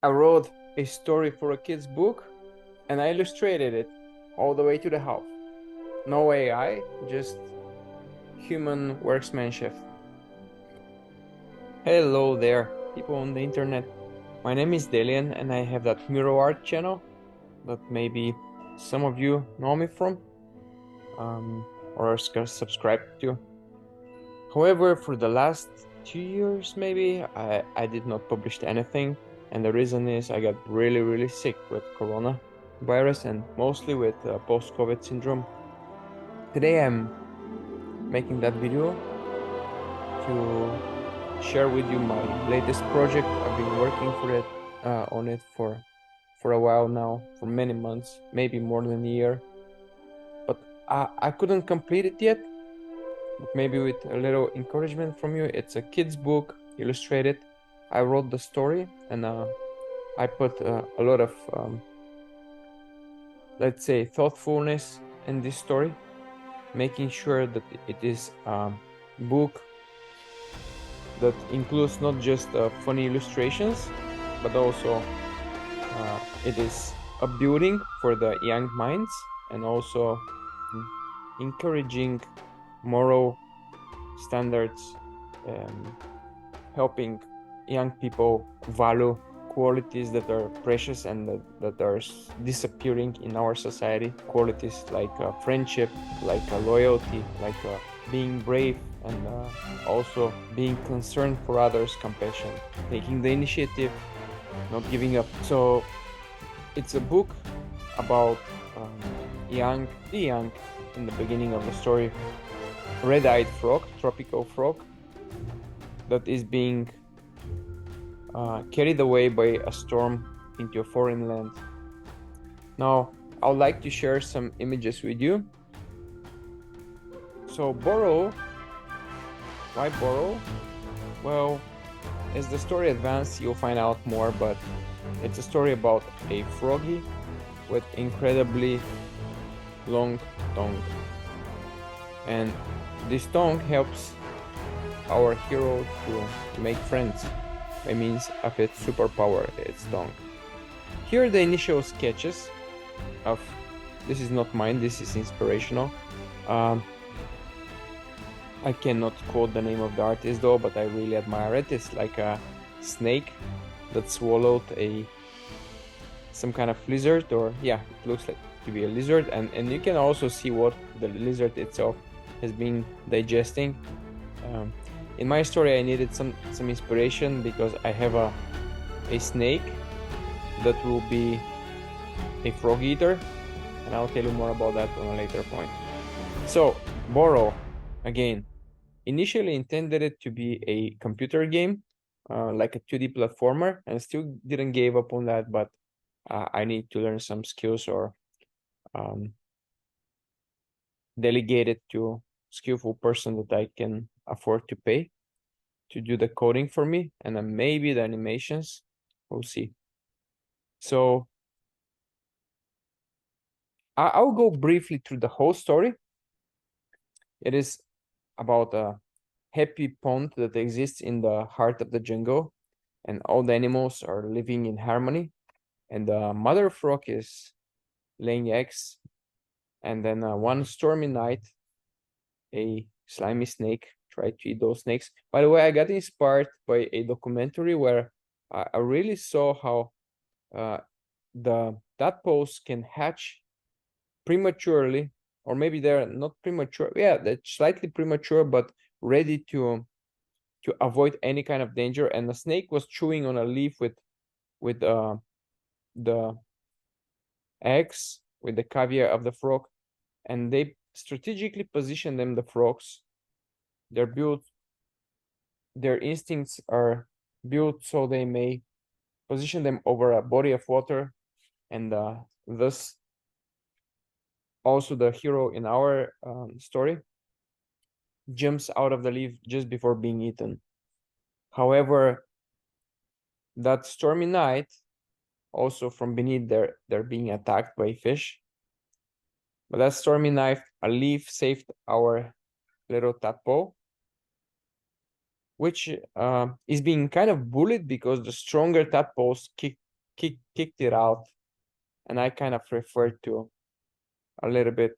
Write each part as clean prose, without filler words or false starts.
I wrote a story for a kid's book and I illustrated it all the way to the half. No AI, just human workmanship. Hello there, people on the internet. My name is Delyan and I have that mural art channel that maybe some of you know me from or are subscribed to. However, for the last 2 years, maybe, I did not publish anything. And the reason is I got really sick with coronavirus and mostly with post-COVID syndrome. Today I'm making that video to share with you my latest project. I've been working on it for a while now, for many months, maybe more than a year. But I couldn't complete it yet. But maybe with a little encouragement from you. It's a kid's book, illustrated. I wrote the story and I put a lot of, let's say, thoughtfulness in this story, making sure that it is a book that includes not just funny illustrations, but also it is a building for the young minds and also encouraging moral standards, helping young people value qualities that are precious and that are disappearing in our society. Qualities like friendship, like loyalty, like being brave, and also being concerned for others, compassion, taking the initiative, not giving up. So it's a book about the young in the beginning of the story, red-eyed frog, tropical frog, that is being carried away by a storm into a foreign land. Now, I would like to share some images with you. So borrow, why borrow? Well, as the story advances, you'll find out more, but it's a story about a froggy with incredibly long tongue. And this tongue helps our hero to make friends by means of its superpower, its tongue. Here are the initial sketches of, this is not mine, this is inspirational. I cannot quote the name of the artist though, but I really admire it. It's like a snake that swallowed some kind of lizard, or yeah, it looks like to be a lizard, and you can also see what the lizard itself has been digesting. In my story, I needed some inspiration because I have a snake that will be a frog eater, and I'll tell you more about that on a later point. So, Borrow, again, initially intended it to be a computer game, like a 2D platformer, and still didn't give up on that, but I need to learn some skills or delegate it to skillful person that I can afford to pay to do the coding for me, and then maybe the animations, we'll see. So I'll go briefly through the whole story. It is about a happy pond that exists in the heart of the jungle, and all the animals are living in harmony, and the mother frog is laying eggs, and then one stormy night, a slimy snake tried to eat those snakes. By the way, I got inspired by a documentary where I really saw how the tadpoles can hatch prematurely, or maybe they're not premature. Yeah, they're slightly premature, but ready to avoid any kind of danger. And the snake was chewing on a leaf with the eggs, with the caviar of the frog, and they strategically position them, the frogs. They're built, their instincts are built so they may position them over a body of water, and thus also the hero in our story jumps out of the leaf just before being eaten. However, that stormy night, also from beneath, they're being attacked by fish. But that stormy night, a leaf saved our little tadpole, which is being kind of bullied because the stronger tadpoles kicked it out, and I kind of referred to a little bit.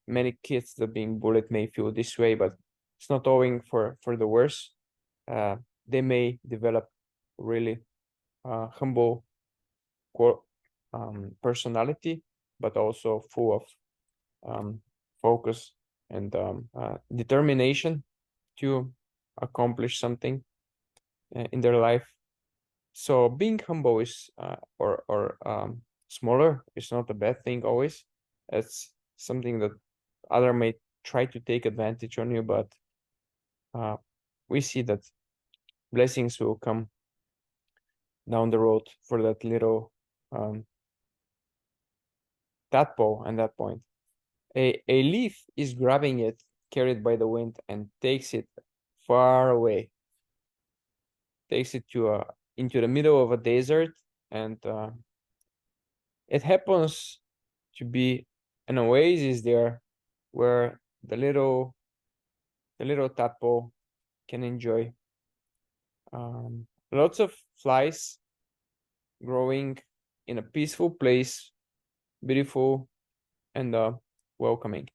Many kids that being bullied may feel this way, but it's not owing for the worse. They may develop really humble personality, but also full of focus and determination to accomplish something in their life. So being humble is or smaller is not a bad thing always. It's something that other may try to take advantage on you, but we see that blessings will come down the road for that little tadpole at that point. A leaf is grabbing it, carried by the wind, and takes it far away. Takes it to into the middle of a desert, and it happens to be an oasis there where the little tadpole can enjoy lots of flies growing in a peaceful place, beautiful and welcoming.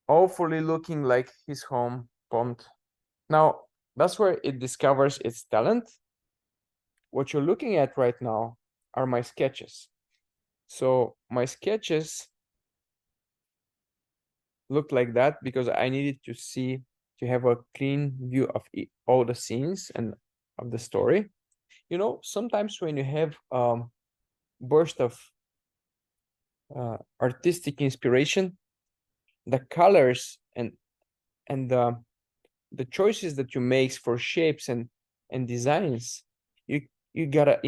Hopefully looking like his home pond. Now, that's where it discovers its talent. What you're looking at right now are my sketches. So my sketches look like that because I needed to have a clean view of all the scenes and of the story. You know, sometimes when you have burst of artistic inspiration, the colors and the choices that you make for shapes and designs, you gotta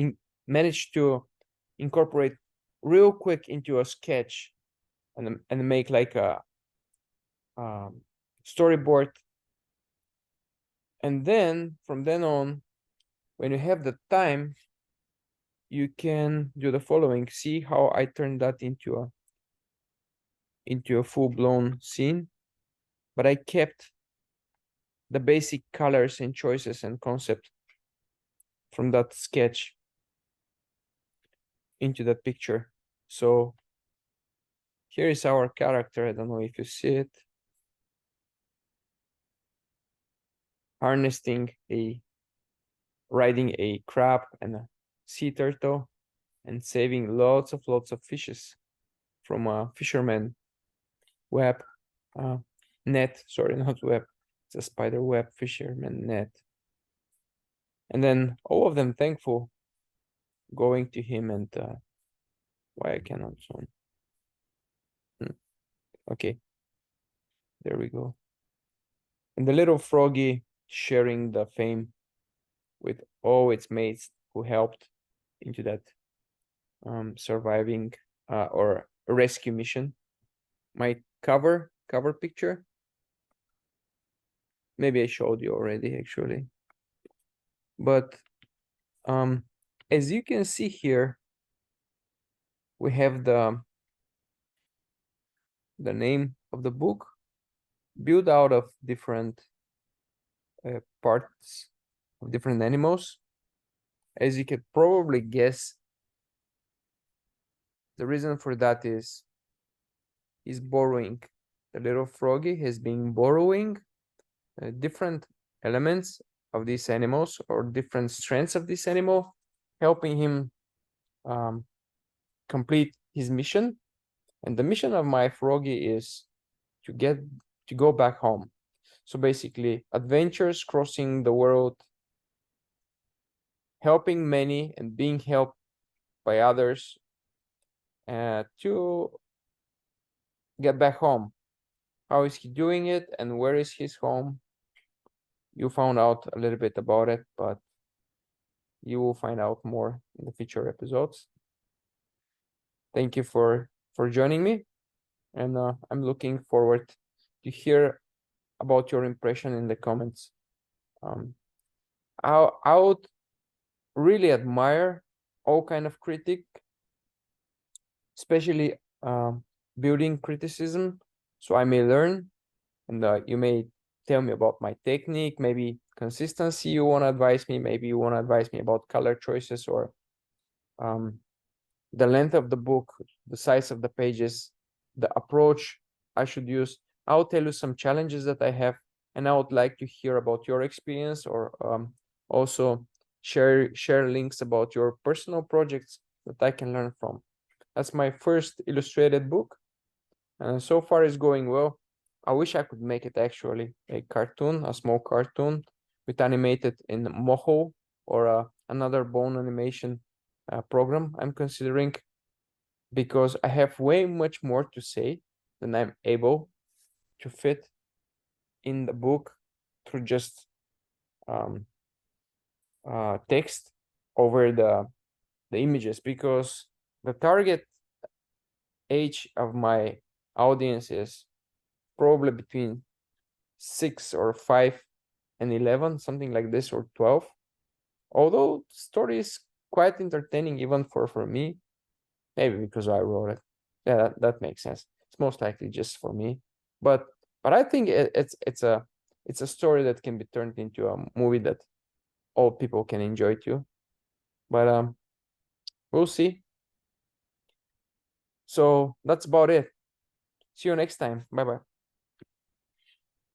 manage to incorporate real quick into a sketch and make like a storyboard. And then from then on, when you have the time, you can do the following. See how I turned that into a full-blown scene, but I kept the basic colors and choices and concept from that sketch into that picture. So here is our character. I don't know if you see it. Riding a crab and a sea turtle and saving lots of fishes from a fisherman web net. Sorry, not web. It's a spider web fisherman net. And then all of them thankful, going to him and why I cannot zoom. Okay, there we go. And the little froggy sharing the fame with all its mates who helped into that surviving or rescue mission. My cover picture, maybe I showed you already actually, but as you can see here, we have the name of the book built out of different parts of different animals. As you could probably guess, the reason for that is he's borrowing. The little froggy has been borrowing different elements of these animals or different strengths of this animal, helping him complete his mission. And the mission of my froggy is to go back home. So basically, adventures crossing the world, helping many and being helped by others to get back home. How is he doing it and where is his home? You found out a little bit about it, but you will find out more in the future episodes. Thank you for joining me, and I'm looking forward to hear about your impression in the comments. I would really admire all kind of critic, especially building criticism, so I may learn, and you may tell me about my technique. Maybe consistency you want to advise me. Maybe you want to advise me about color choices or the length of the book, the size of the pages, the approach I should use. I'll tell you some challenges that I have, and I would like to hear about your experience, or also share links about your personal projects that I can learn from. That's my first illustrated book, and so far it's going well. I wish I could make it actually a cartoon, a small cartoon with animated in Moho or another bone animation program I'm considering, because I have way much more to say than I'm able to fit in the book through just text over the images, because the target age of my audience is probably between 6 or 5 and 11, something like this, or 12. Although the story is quite entertaining even for me, maybe because I wrote it. Yeah, that makes sense. It's most likely just for me, but I think it's a story that can be turned into a movie that all people can enjoy too. But we'll see. So that's about it. See you next time. Bye bye.